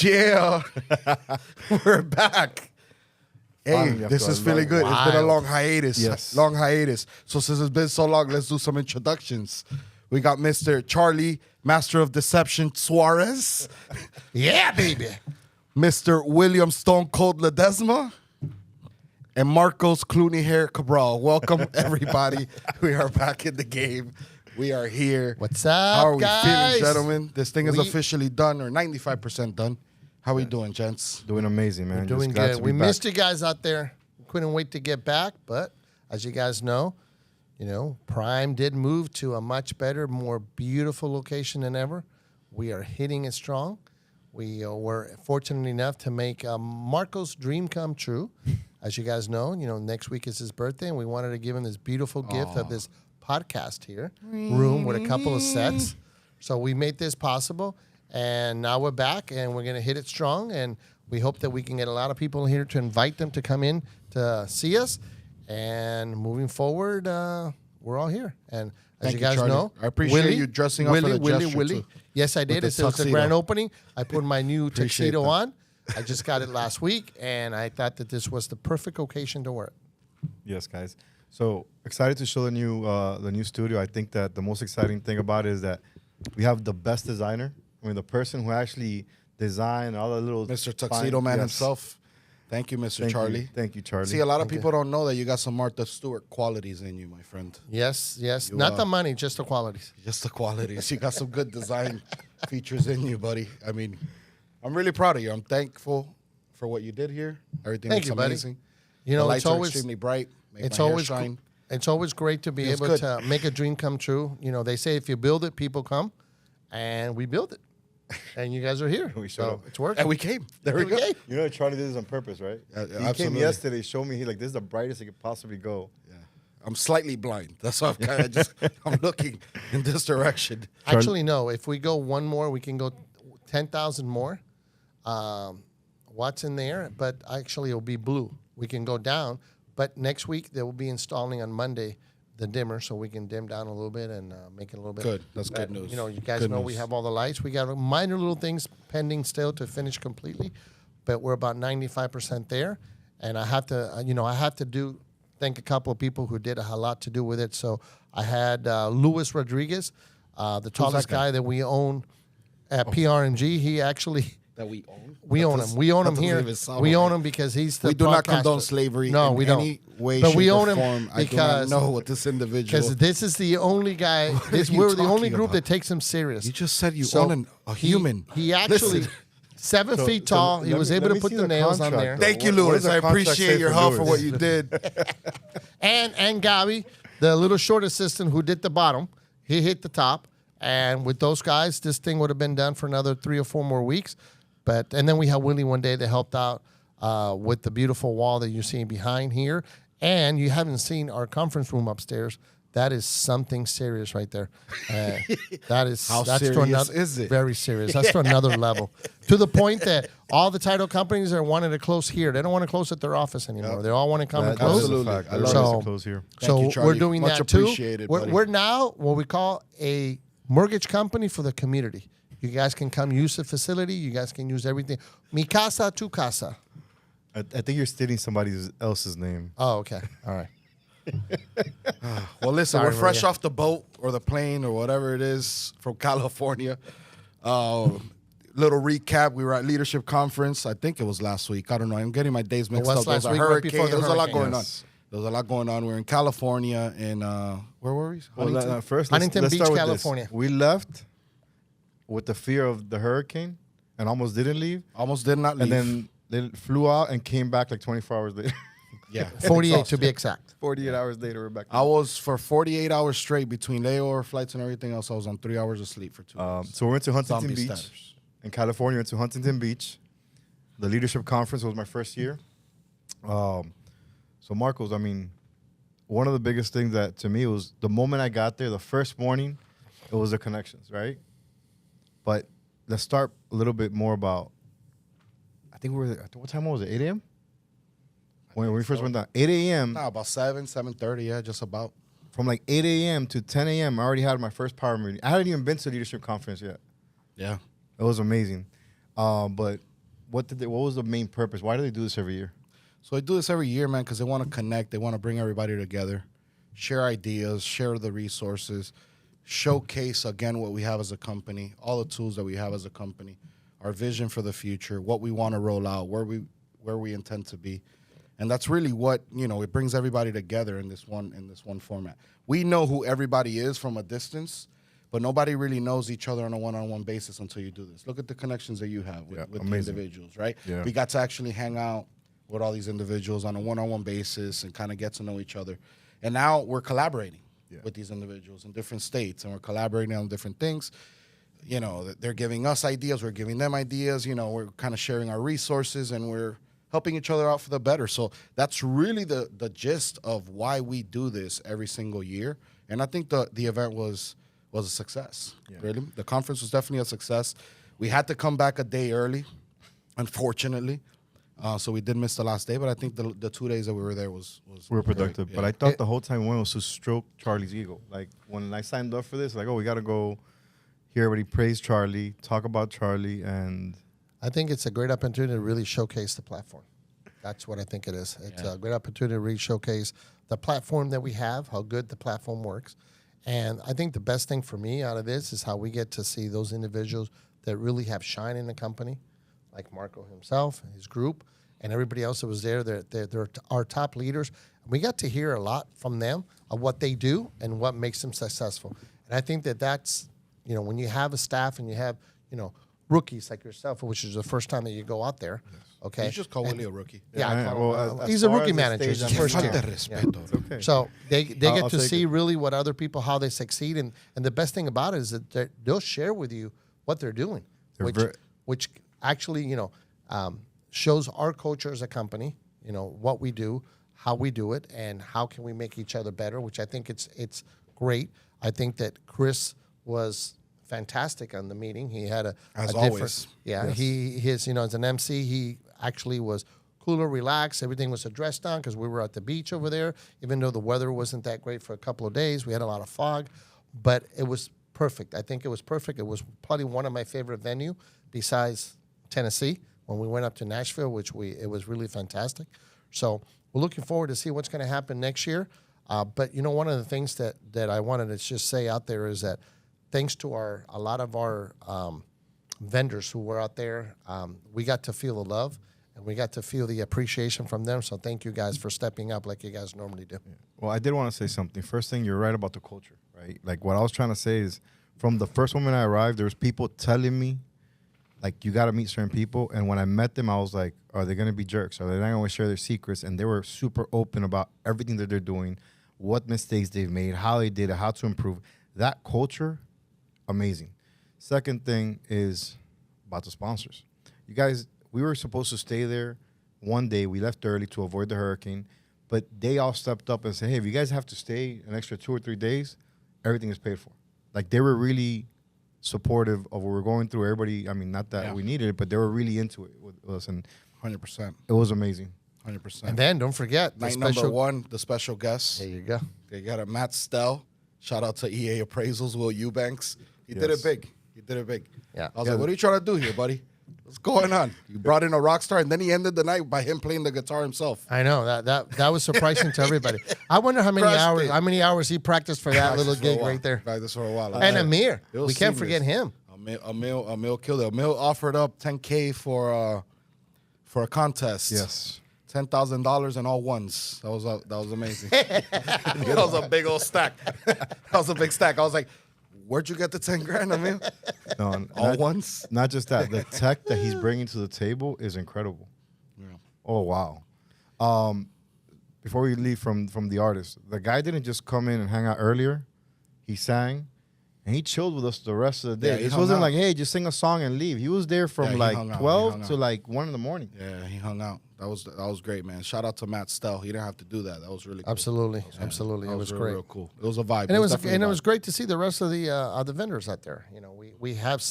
Yeah, we're back. Hey, this is feeling good. It's been a long hiatus. Yes. Long hiatus. So since it's been so long, let's do some introductions. We got Mr. Charlie, Master of Deception Suarez. Yeah, baby. Mr. William Stone Cold Ledesma. And Marcos Clooney Hair Cabral. Welcome, everybody. We are back in the game. We are here. What's up, How are we guys? feeling, gentlemen? This thing is officially done, or 95% done. How we doing, gents? Doing amazing, man. Doing Just glad good. to We be back. missed you guys out there. Couldn't wait to get back, but as you guys know, Prime did move to a much better, more beautiful location than ever. We are hitting it strong. We were fortunate enough to make Marco's dream come true. As you guys know, next week is his birthday, and we wanted to give him this beautiful gift of this podcast here, room with a couple of sets. So we made this possible, and now we're back, and we're going to hit it strong, and we hope that we can get a lot of people here to invite them to come in to see us. And moving forward, we're all here. And as Thank you guys Charlie. know, I appreciate you dressing up for the gesture, too. Yes, I did. the It was the tuxedo. grand opening. I put my new Appreciate tuxedo that. on. I just got it last week, and I thought that this was the perfect occasion to wear it. Yes, guys. So excited to show the new studio. I think that the most exciting thing about it is that we have the best designer. I mean, the person who actually designed all the little Mr. Tuxedo Man himself. Thank you, Mr. Charlie. Thank you, Charlie. See, a lot of people don't know that you got some Martha Stewart qualities in you, my friend. Yes. You, Not the money, just the qualities. Just the qualities. You got some good design features in you, buddy. I mean, I'm really proud of you. I'm thankful for what you did here. Everything Thank looks you, buddy. amazing. You The know, lights it's are always extremely bright. Make it's my hair always shine. it's always great to be Feels able good. to make a dream come true. They say if you build it, people come, and we build it, and you guys are here. We showed so up. it's working. And we came. There we go. Okay. You know, Charlie did this on purpose, right? Yeah, He came absolutely. yesterday, showed me, this is the brightest it could possibly go. Yeah. I'm slightly blind. That's why I'm looking in this direction. Actually, no. If we go one more, we can go 10,000 more watts in there. But actually, it'll be blue. We can go down. But next week, they will be installing on Monday the dimmer, so we can dim down a little bit and make it a little bit. Good. That's good news. You guys Good know news. we have all the lights. We got minor little things pending still to finish completely, but we're about 95% there. And I have to, thank a couple of people who did a lot to do with it. So I had Luis Rodriguez, the tallest guy? guy that we own at PR&G. He actually. That we own? We own him. We own him that doesn't here. even sound We right. own him because he's the We do not podcaster. condone slavery No, in we don't. any way, but shape, we own or him form. I do because not know what this individual... because this is the only guy. you We're the only talking group about? that takes him serious. You just said you So own a human. He actually Listen. 7 feet so tall. He let was me- able let to me put see the the nails on contract, there. though. Thank you, What Louis. does the I contract appreciate say your for help for Louis? what you did. And Gabi, the little short assistant who did the bottom, he hit the top. And with those guys, this thing would have been done for another 3 or 4 more weeks. And then we had Willie one day that helped out with the beautiful wall that you're seeing behind here. And you haven't seen our conference room upstairs. That is something serious right there. That's How to serious another, is it? Very serious. That's to another level. To the point that all the title companies are wanting to close here. They don't want to close at their office anymore. They all want to come and That is close. a Absolutely. fact. I love Everybody it. has to close here. Thank you, So Charlie. we're doing Much that too. appreciated, buddy. We're now what we call a mortgage company for the community. You guys can come use the facility. You guys can use everything. Mi casa, tu casa. I think you're stating somebody else's name. Oh, okay. All right. Well, listen, Sorry, we're fresh Maria. off the boat or the plane or whatever it is from California. Little recap. We were at Leadership Conference. I think it was last week. I don't know. I'm getting my days mixed was up. There was last a week, right hurricane. before the There was a lot hurricane. going on. Yes. There was a lot going on. We were in California and where were we? Well, Huntington? first, Huntington let's Beach, start with this. California. We left with the fear of the hurricane and almost didn't leave. Almost did not leave. And then they flew out and came back like 24 hours later. yeah, 48 to be exact. 48 hours later, we're back. I was for 48 hours straight between layover flights and everything else. I was on 3 hours of sleep for 2 days. So we went to Huntington Zombie Beach. status. In California, went to Huntington Beach. The leadership conference was my first year. So Marcos, I mean, one of the biggest things that to me was the moment I got there, the first morning, it was the connections, right? But let's start a little bit more about, I think what time was it, 8 a.m.? When we first went down, 8 a.m., Nah, about 7:30. Yeah, just about. from like 8 a.m. to 10 a.m., I already had my first power meeting. I hadn't even been to the leadership conference yet. Yeah. It was amazing. But what was the main purpose? Why do they do this every year? So I do this every year, man, because they want to connect. They want to bring everybody together, share ideas, share the resources, showcase, again, what we have as a company, all the tools that we have as a company, our vision for the future, what we want to roll out, where we intend to be. And that's really what, it brings everybody together in this one format. We know who everybody is from a distance, but nobody really knows each other on a one-on-one basis until you do this. Look at the connections that you have with the individuals, right? Yeah. We got to actually hang out with all these individuals on a one-on-one basis and kind of get to know each other. And now we're collaborating with these individuals in different states, and we're collaborating on different things. They're giving us ideas, we're giving them ideas, we're kind of sharing our resources, and we're helping each other out for the better. So that's really the gist of why we do this every single year. And I think the event was a success. Yeah. Really, the conference was definitely a success. We had to come back a day early, unfortunately. So we did miss the last day, but I think the 2 days that we were there was we were productive. Great. But I thought the whole time we went was to stroke Charlie's ego. Like when I signed up for this, like, we got to go hear everybody praise Charlie, talk about Charlie, and I think it's a great opportunity to really showcase the platform. That's what I think it is. It's a great opportunity to really showcase the platform that we have, how good the platform works. And I think the best thing for me out of this is how we get to see those individuals that really have shine in the company, like Marco himself, his group, and everybody else that was there. They're our top leaders. We got to hear a lot from them of what they do and what makes them successful. And I think that's, when you have a staff and you have, rookies like yourself, which is the first time that you go out there, okay? You just call Willie a rookie. Yeah, he's a rookie manager. It's his first year. okay. So they get I'll to take see it. really what other people, how they succeed. And the best thing about it is that they'll share with you what they're doing, which actually, shows our culture as a company, what we do, how we do it, and how can we make each other better, which I think it's great. I think that Chris was fantastic on the meeting. He had a always. as an MC, he actually was cooler, relaxed. Everything was addressed on because we were at the beach over there. Even though the weather wasn't that great for a couple of days, we had a lot of fog, but it was perfect. I think it was perfect. It was probably one of my favorite venue besides Tennessee when we went up to Nashville, it was really fantastic. So we're looking forward to see what's going to happen next year. But one of the things that I wanted to just say out there is that thanks to a lot of our vendors who were out there, we got to feel the love and we got to feel the appreciation from them. So thank you guys for stepping up like you guys normally do. Yeah. Well, I did want to say something. First thing, you're right about the culture, right? Like what I was trying to say is from the first moment I arrived, there was people telling me, like, you got to meet certain people. And when I met them, I was like, are they going to be jerks? Are they not going to share their secrets? And they were super open about everything that they're doing, what mistakes they've made, how they did it, how to improve. That culture, amazing. Second thing is about the sponsors. You guys, we were supposed to stay there one day. We left early to avoid the hurricane. But they all stepped up and said, hey, if you guys have to stay an extra 2 or 3 days, everything is paid for. Like, they were really supportive of what we're going through. Everybody, I mean, not that we needed it, but they were really into it with us, and 100%. it was amazing. 100%. And then don't forget Night number one, the special guest. There you go. They got a Matt Stell. Shout out to EA Appraisals, Will Eubanks. He did it big. He did it big. Yeah. I was like, what are you trying to do here, buddy? What's going on? You brought in a rock star, and then he ended the night by him playing the guitar himself. I know that was surprising to everybody. I wonder how many hours he practiced for that little gig right there. Practiced for a while. And Amir, we can't forget him. Emil killed it. Emil offered up $10K for a contest. Yes. $10,000 in all ones. That was amazing. That was a big old stack. That was a big stack. I was like, where'd you get the 10 grand, Emil? No, all ones? Not just that. The tech that he's bringing to the table is incredible. Yeah. Oh, wow. Before we leave from the artist, the guy didn't just come in and hang out earlier. He sang, and he chilled with us the rest of the day. Yeah, it wasn't like, hey, just sing a song and leave. He was there from like 12 to like 1 in the morning. Yeah, he hung out. That was great, man. Shout out to Matt Stell. He didn't have to do that. That was really cool. Absolutely. It was great. real cool. It was a vibe. And it was great to see the rest of the vendors out there. We have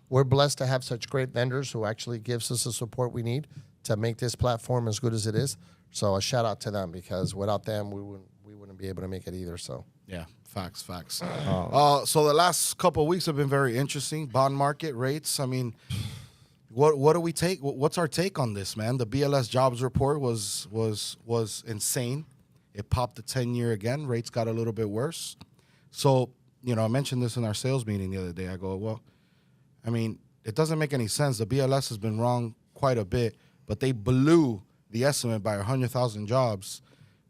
we're blessed to have such great vendors who actually gives us the support we need to make this platform as good as it is. So a shout out to them, because without them we wouldn't be able to make it either. So yeah, facts. So the last couple of weeks have been very interesting. Bond market rates. I mean, what do we take? What's our take on this, man? The BLS jobs report was insane. It popped the 10-year again. Rates got a little bit worse. So, I mentioned this in our sales meeting the other day. I go, well, I mean, it doesn't make any sense. The BLS has been wrong quite a bit, but they blew the estimate by 100,000 jobs.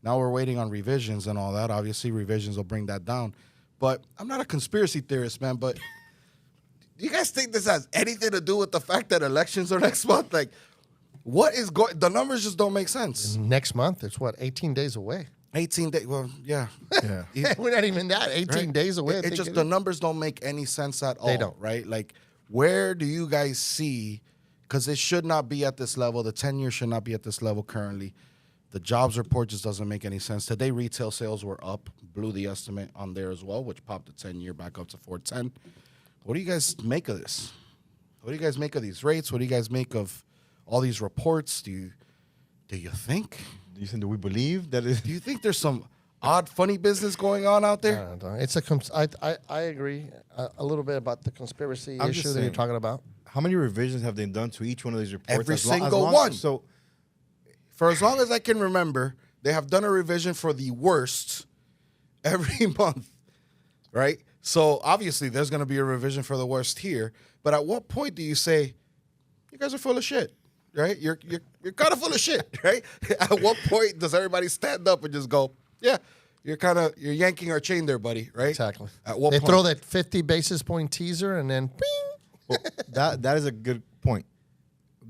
Now we're waiting on revisions and all that. Obviously, revisions will bring that down. But I'm not a conspiracy theorist, man, but do you guys think this has anything to do with the fact that elections are next month? Like, what is going? The numbers just don't make sense. Next month, it's 18 days away. 18 days. Well, yeah. We're not even that. 18 Right? days away. It just the numbers don't make any sense at all. They don't. Right? Like, where do you guys see? Because it should not be at this level. The 10-year should not be at this level currently. The jobs report just doesn't make any sense. Today, retail sales were up, blew the estimate on there as well, which popped the 10-year back up to 410. What do you guys make of this? What do you guys make of these rates? What do you guys make of all these reports? Do you think? Do we believe that it? Do you think there's some odd, funny business going on out there? I don't know. It's I agree a little bit about the conspiracy I'm just issue that you're saying. talking about. How many revisions have they done to each one of these reports? Every as single one. So For as long as I can remember, they have done a revision for the worst every month, right? So obviously there's going to be a revision for the worst here. But at what point do you say, you guys are full of shit, right? You're kind of full of shit, right? At what point does everybody stand up and just go, yeah, you're yanking our chain there, buddy, right? Exactly. At what They point? throw that 50 basis point teaser and then bing. well, that is a good point.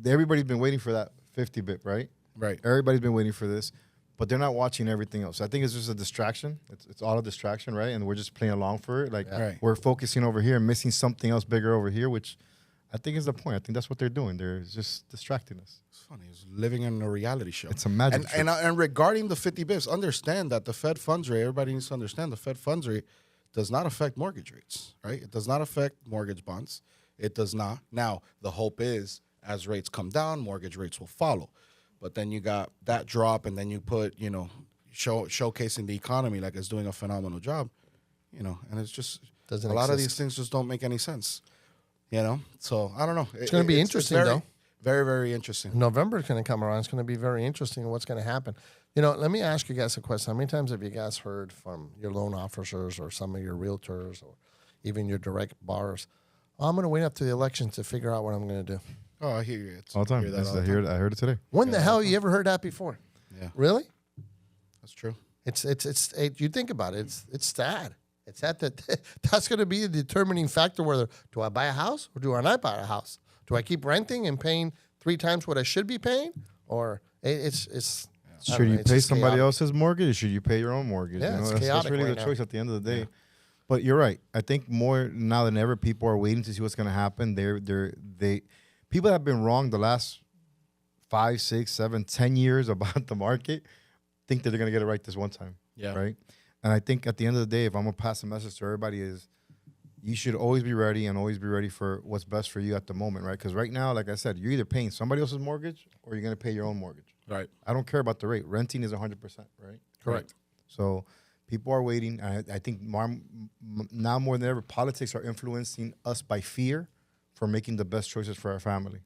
Everybody's been waiting for that 50 bit, right? Right. Everybody's been waiting for this, but they're not watching everything else. I think it's just a distraction. It's all a distraction, right? And we're just playing along for it. Like Right. we're focusing over here and missing something else bigger over here, which I think is the point. I think that's what they're doing. They're just distracting us. It's funny. It's living in a reality show. It's a magic and, trick. and regarding the 50 bips, understand that the Fed funds rate, everybody needs to understand the Fed funds rate does not affect mortgage rates, right? It does not affect mortgage bonds. It does not. Now, the hope is as rates come down, mortgage rates will follow. But then you got that drop, and then you put, showcasing the economy like it's doing a phenomenal job, and it's just Doesn't a lot of these exist. things just don't make any sense, So I don't know. It's gonna be interesting, very, though. Very, very interesting. November is going to come around. It's going to be very interesting what's going to happen. Let me ask you guys a question. How many times have you guys heard from your loan officers or some of your realtors or even your direct borrowers? I'm going to wait up to the election to figure out what I'm going to do. Oh, I hear you. All the time. Hear that all I the time. heard it today. When the hell you ever heard that before? Yeah, Really? that's true. You think about it. It's sad. It's sad that that's going to be the determining factor. Whether do I buy a house or do I not buy a house? Do I keep renting and paying 3 times what I should be paying, or it's? I don't Should know, you it's pay just somebody chaotic. else's mortgage or should you pay your own mortgage? Yeah, it's that's chaotic really right the now. choice at the end of the day. But you're right. I think more now than ever, people are waiting to see what's going to happen. People have been wrong the last 5, 6, 7, 10 years about the market. Think that they're going to get it right this one time. Yeah. Right. And I think at the end of the day, if I'm going to pass a message to everybody is you should always be ready and always be ready for what's best for you at the moment. Right. Because right now, like I said, you're either paying somebody else's mortgage or you're going to pay your own mortgage. Right. I don't care about the rate. Renting is 100%. Right. Correct. So people are waiting. I think now more than ever, politics are influencing us by fear for making the best choices for our family.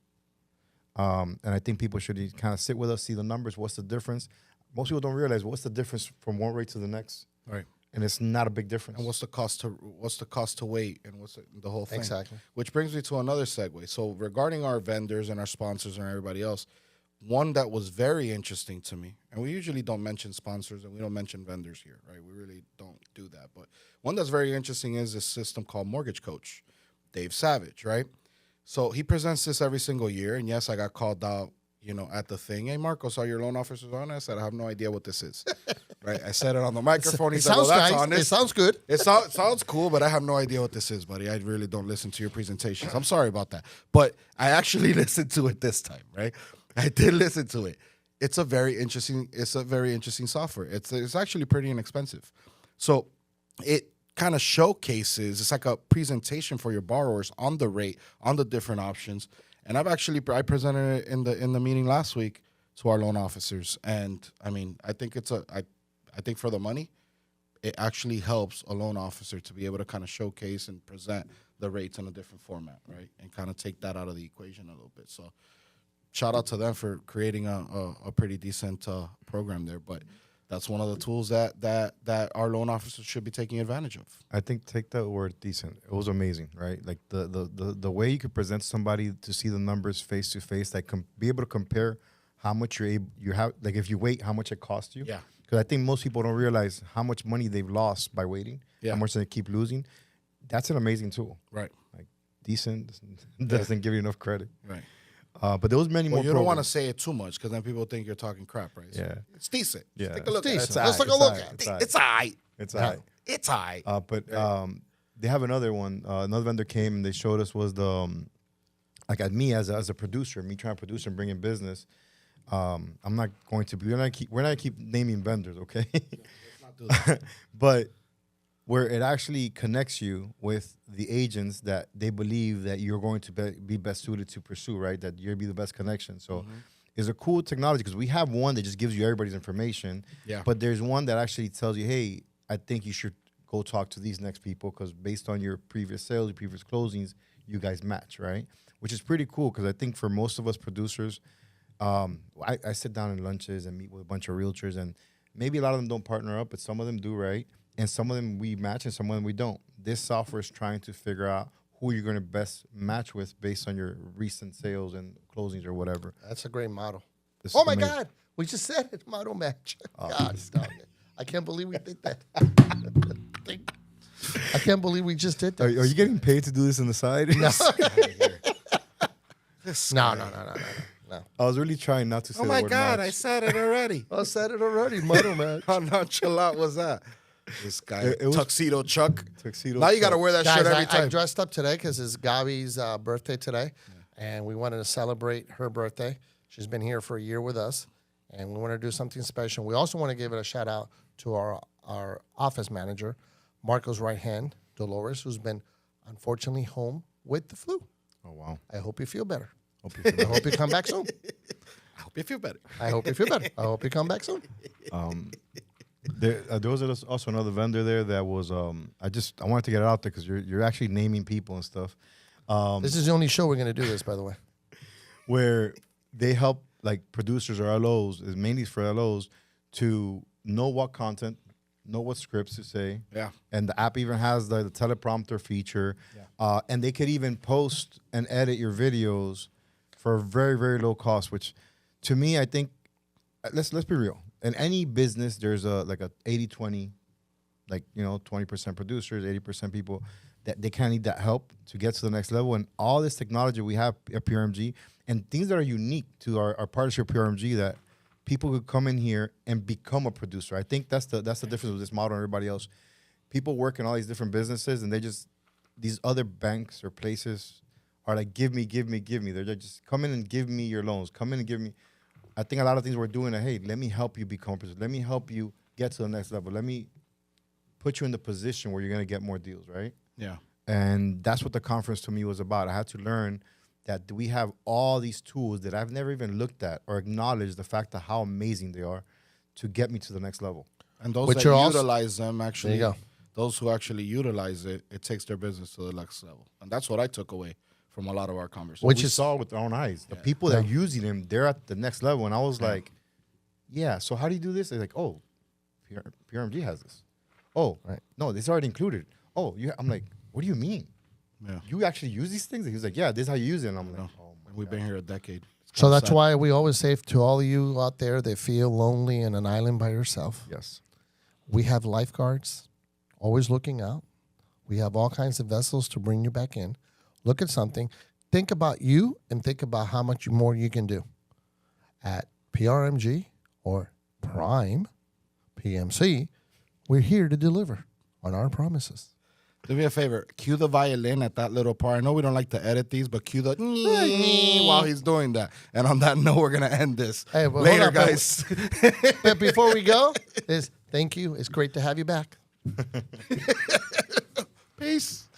And I think people should kind of sit with us, see the numbers, what's the difference. Most people don't realize what's the difference from one rate to the next. Right. And it's not a big difference. And what's the cost to wait, and what's the whole thing? Exactly. Which brings me to another segue. So regarding our vendors and our sponsors and everybody else, one that was very interesting to me, and we usually don't mention sponsors and we don't mention vendors here, right? We really don't do that. But one that's very interesting is this system called Mortgage Coach, Dave Savage, right? So he presents this every single year. And yes, I got called out, at the thing. Hey, Marcos, are your loan officers on? I said, I have no idea what this is, right? I said it on the microphone. He It said, well, sounds that's nice. honest. It sounds good. It sounds cool, but I have no idea what this is, buddy. I really don't listen to your presentations. I'm sorry about that. But I actually listened to it this time, right? I did listen to it. It's a very interesting software. It's actually pretty inexpensive. So it kind of showcases, it's like a presentation for your borrowers on the rate, on the different options. And I presented it in the meeting last week to our loan officers. And I mean, I think I think for the money, it actually helps a loan officer to be able to kind of showcase and present the rates in a different format, right? And kind of take that out of the equation a little bit. So shout out to them for creating a pretty decent program there. But that's one of the tools that our loan officers should be taking advantage of. I think take that word decent. It was amazing, right? Like the way you could present somebody to see the numbers face to face, like be able to compare how much you have, like if you wait, how much it costs you. Yeah. Because I think most people don't realize how much money they've lost by waiting. Yeah. How much they keep losing. That's an amazing tool. Right. Like decent doesn't give you enough credit. Right. But there was many more. You don't want to say it too much because then people think you're talking crap, right? So Yeah. it's decent. Yeah. Just take a look at it. Decent. Let's take a look at it. It's all right. It's all right. It's all right. But they have another one. Another vendor came and they showed us was the like at me as a producer, me trying to produce and bring in business. I'm not going to be. We're not keep naming vendors, okay? Let's not do that. But where it actually connects you with the agents that they believe that you're going to be best suited to pursue, right? That you'll be the best connection. So it's a cool technology because we have one that just gives you everybody's information. Yeah. But there's one that actually tells you, hey, I think you should go talk to these next people because based on your previous sales, your previous closings, you guys match, right? Which is pretty cool because I think for most of us producers, I sit down in lunches and meet with a bunch of realtors, and maybe a lot of them don't partner up, but some of them do, right? And some of them we match and some of them we don't. This software is trying to figure out who you're going to best match with based on your recent sales and closings or whatever. That's a great model. This Oh is my amazing. God, we just said it, model match. God, dog it. I can't believe we did that. I can't believe we just did that. Are you getting paid to do this on the side? No. I was really trying not to say Oh the my word God, match. I said it already. I said it already, model match. How nonchalant was that? This guy, It was- Tuxedo Chuck. Tuxedo Now you got to Chuck. wear that Guys, shit every I time. dressed up today because it's Gabi's birthday today, and we wanted to celebrate her birthday. She's been here for a year with us, and we want to do something special. We also want to give it a shout out to our office manager, Marco's right hand, Dolores, who's been unfortunately home with the flu. Oh, wow. I hope you feel better. Hope you feel I hope you come back soon. I hope you feel better. I hope you feel better. I hope you come back soon. There was also another vendor there that was I wanted to get it out there because you're actually naming people and stuff. This is the only show we're going to do this, by the way. Where they help like producers or LOs, is mainly for LOs, to know what content, know what scripts to say. Yeah. And the app even has the teleprompter feature. Yeah. And they could even post and edit your videos for a very, very low cost, which to me, I think, let's be real. In any business, there's a 80-20, like, 20% producers, 80% people that they kind of need that help to get to the next level. And all this technology we have at PRMG and things that are unique to our partnership PRMG that people could come in here and become a producer. I think that's the difference with this model and everybody else. People work in all these different businesses and these other banks or places are like, give me. They're just come in and give me your loans. Come in and give me. I think a lot of things we're doing are, hey, let me help you become a producer. Let me help you get to the next level. Let me put you in the position where you're going to get more deals, right? Yeah. And that's what the conference to me was about. I had to learn that we have all these tools that I've never even looked at or acknowledged the fact of how amazing they are to get me to the next level. And those But that you're also- utilize them actually, There you go. those who actually utilize it, it takes their business to the next level. And that's what I took away from a lot of our conversations. Which we is- saw with our own eyes. The people that are using them, they're at the next level. And I was like, yeah, so how do you do this? They're like, oh, PRMG has this. Oh, Right. no, this is already included. Oh, I'm like, what do you mean? Yeah. You actually use these things? He was like, yeah, this is how you use it. And I'm like, No. oh, my We've been here a decade. It's So kinda that's sad. why we always say to all of you out there that feel lonely in an island by yourself, yes. we have lifeguards always looking out. We have all kinds of vessels to bring you back in. Look at something. Think about you and think about how much more you can do. At PRMG or Prime PMC, we're here to deliver on our promises. Do me a favor. Cue the violin at that little part. I know we don't like to edit these, but cue the while he's doing that. And on that note, we're going to end this. Hey, but hold Later, on, but- guys. But before we go, thank you. It's great to have you back. Peace.